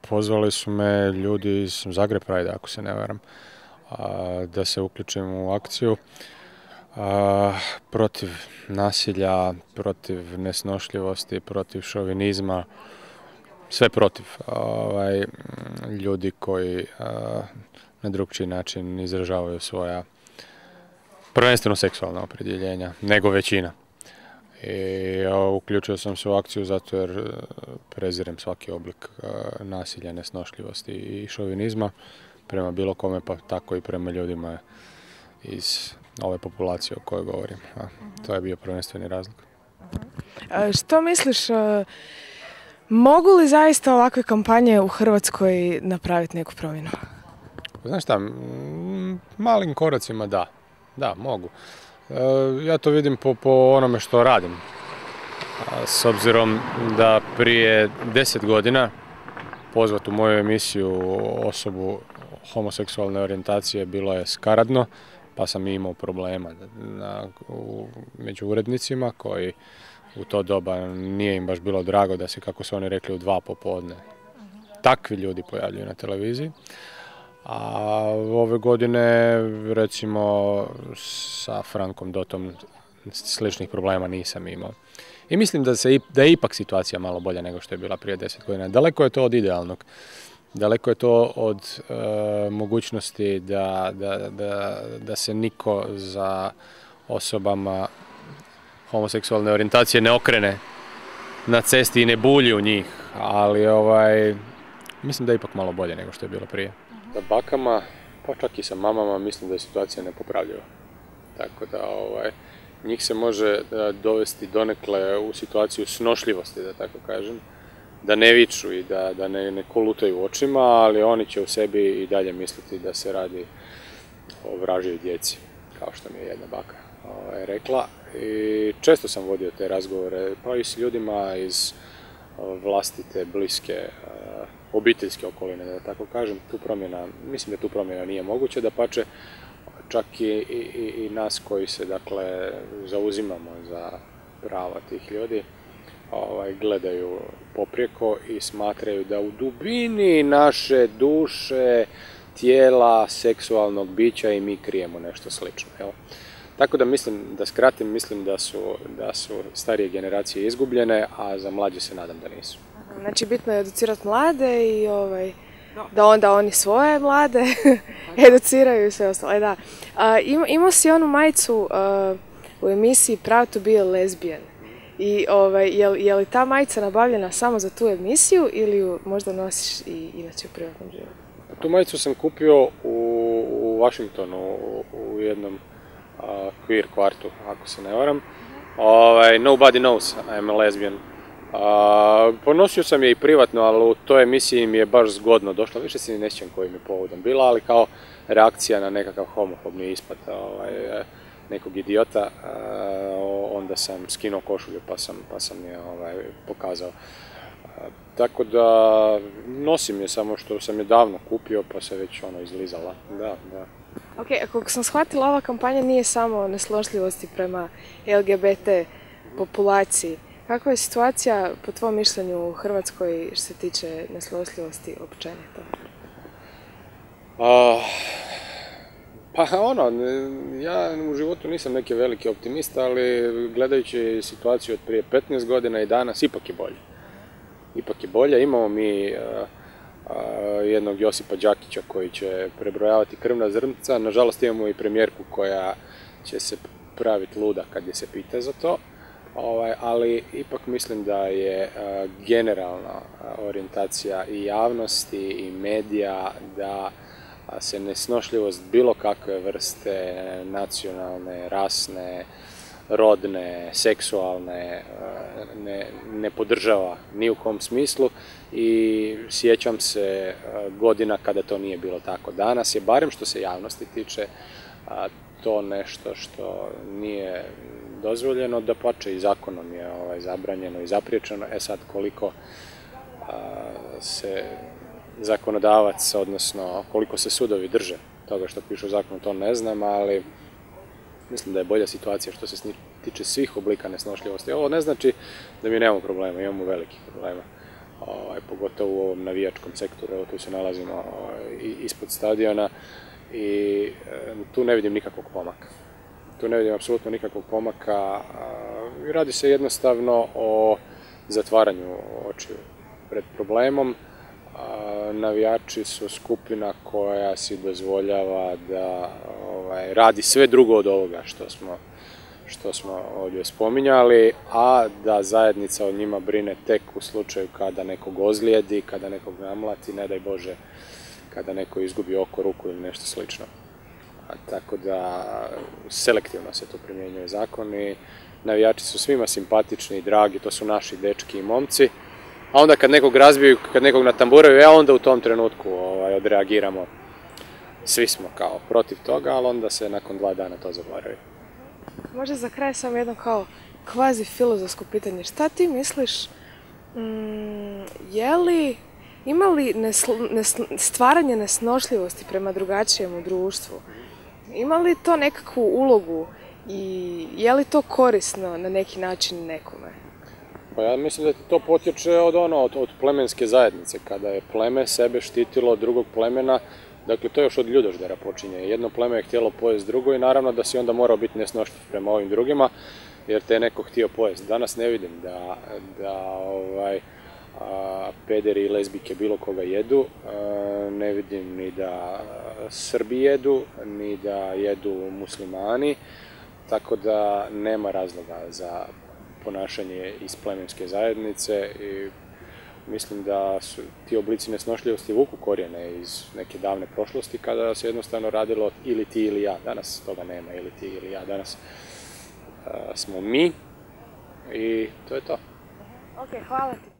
Pozvali su me ljudi iz Zagreb Pride, ako se ne varam, da se uključim u akciju protiv nasilja, protiv nesnošljivosti, protiv šovinizma, sve protiv. Ljudi koji na drugčiji način izražavaju svoja prvenstveno seksualna opredjeljenja, nego većina. I uključio sam se u akciju zato jer prezirem svaki oblik nasilja, nesnošljivosti i šovinizma prema bilo kome, pa tako i prema ljudima iz ove populacije o kojoj govorim. To je bio prvenstveni razlog. Što misliš, mogu li zaista ovakve kampanje u Hrvatskoj napraviti neku promjenu? Znaš šta, malim koracima da. Da, mogu. Ja to vidim po onome što radim. S obzirom da prije 10 godina pozvat u moju emisiju osobu homoseksualne orijentacije bilo je skaradno, pa sam imao problema među urednicima koji u to doba nije im baš bilo drago da se, kako su oni rekli, u 2 popodne takvi ljudi pojavljuju na televiziji. A ove godine, recimo, sa Frankom Dotom sličnih problema nisam imao. I mislim da je ipak situacija malo bolja nego što je bila prije 10 godina. Daleko je to od idealnog. Daleko je to od mogućnosti da se niko za osobama homoseksualne orijentacije ne okrene na cesti i ne bulji u njih. Ali mislim da je ipak malo bolje nego što je bilo prije. Sa bakama, pa čak i sa mamama, mislim da je situacija nepopravljiva. Tako da njih se može dovesti donekle u situaciju snošljivosti, da tako kažem, da ne viču i da ne kolutaju očima, ali oni će u sebi i dalje misliti da se radi o vražijoj djeci, kao što mi je jedna baka rekla. I često sam vodio te razgovore, pa i s ljudima iz vlastite, bliske, obiteljske okoline, da tako kažem. Mislim da tu promjena nije moguća, dapače, čak i nas koji se, dakle, zauzimamo za prava tih ljudi, gledaju poprijeko i smatraju da u dubini naše duše, tijela, seksualnog bića i mi krijemo nešto slično. Jel? Tako da mislim da su starije generacije izgubljene, a za mlađe se nadam da nisu. Znači, bitno je educirati mlade i da onda oni svoje mlade educiraju i sve ostalo. Da. Imao si onu majicu u emisiji Proud to be a lesbian. I je li ta majica nabavljena samo za tu emisiju ili ju možda nosiš i inače u privatnom životu? Tu majicu sam kupio u Washingtonu u jednom queer kvartu, ako se ne varam. Nobody knows I'm a lesbian. Ponosio sam je i privatno, ali u toj emisiji mi je baš zgodno došla. Više se ne sjećam kojim je povodom bila, ali kao reakcija na nekakav homofobni ispad nekog idiota, onda sam skinuo košulju pa sam je pokazao. Tako da nosim je, samo što sam je davno kupio pa se već izlizala. Da. Ok, ako sam shvatila, ova kampanja nije samo nesnošljivosti prema LGBT populaciji. Kakva je situacija, po tvom mišljenju, u Hrvatskoj što se tiče nesnošljivosti općenito? Ja u životu nisam neki veliki optimista, ali gledajući situaciju od prije 15 godina i danas, ipak je bolje. Ipak je bolje. Imamo mi jednog Josipa Đakića koji će prebrojavati krvna zrnca. Nažalost, imamo i premijerku koja će se praviti luda kad je se pita za to. Ali ipak mislim da je generalna orijentacija i javnosti i medija da se nesnošljivost bilo kakve vrste, nacionalne, rasne, rodne, seksualne, ne podržava ni u kom smislu i sjećam se godina kada to nije bilo tako. Danas je, barem što se javnosti tiče, to nešto što nije dozvoljeno, dapače i zakonom je zabranjeno i zapriječeno. Sad koliko se zakonodavac, odnosno koliko se sudovi drže toga što piše u zakonu, to ne znam, ali mislim da je bolja situacija što se tiče svih oblika nesnošljivosti. Ovo ne znači da mi nemamo problema, imamo velikih problema. pogotovo u ovom navijačkom sektoru, evo tu se nalazimo ispod stadiona i tu ne vidim nikakvog pomaka. Tu ne vidim apsolutno nikakvog pomaka. Radi se jednostavno o zatvaranju očiju pred problemom. Navijači su skupina koja si dozvoljava da radi sve drugo od ovoga što smo ovdje spominjali, a da zajednica o njima brine tek u slučaju kada nekog ozlijedi, kada nekog namlati, ne daj Bože, kada neko izgubi oko, ruku ili nešto slično. Tako da selektivno se tu primjenjuje zakon i navijači su svima simpatični i dragi, to su naši dečki i momci. A onda kad nekog razbiju, kad nekog natamburaju, onda u tom trenutku odreagiramo. Svi smo kao protiv toga, ali onda se nakon 2 dana to zaboravi. Možda za kraj samo jedno kao kvazi filozofsko pitanje. Šta ti misliš, ima li stvaranje nesnošljivosti prema drugačijem u društvu? Ima li to nekakvu ulogu i je li to korisno na neki način nekome? Pa ja mislim da to potječe od plemenske zajednice, kada je pleme sebe štitilo od drugog plemena. Dakle, to još od ljudoždera počinje. Jedno pleme je htjelo pojesti drugo i naravno da si onda morao biti nesnošljiv prema ovim drugima, jer te je neko htio pojesti. Danas ne vidim da pederi i lezbike bilo koga jedu, ne vidim ni da Srbi jedu, ni da jedu muslimani, tako da nema razloga za ponašanje iz plemenske zajednice i mislim da su ti oblici nesnošljivosti vuku korijene iz neke davne prošlosti kada se jednostavno radilo ili ti ili ja. Danas toga nema, ili ti ili ja. Danas smo mi i to je to. Ok, hvala ti.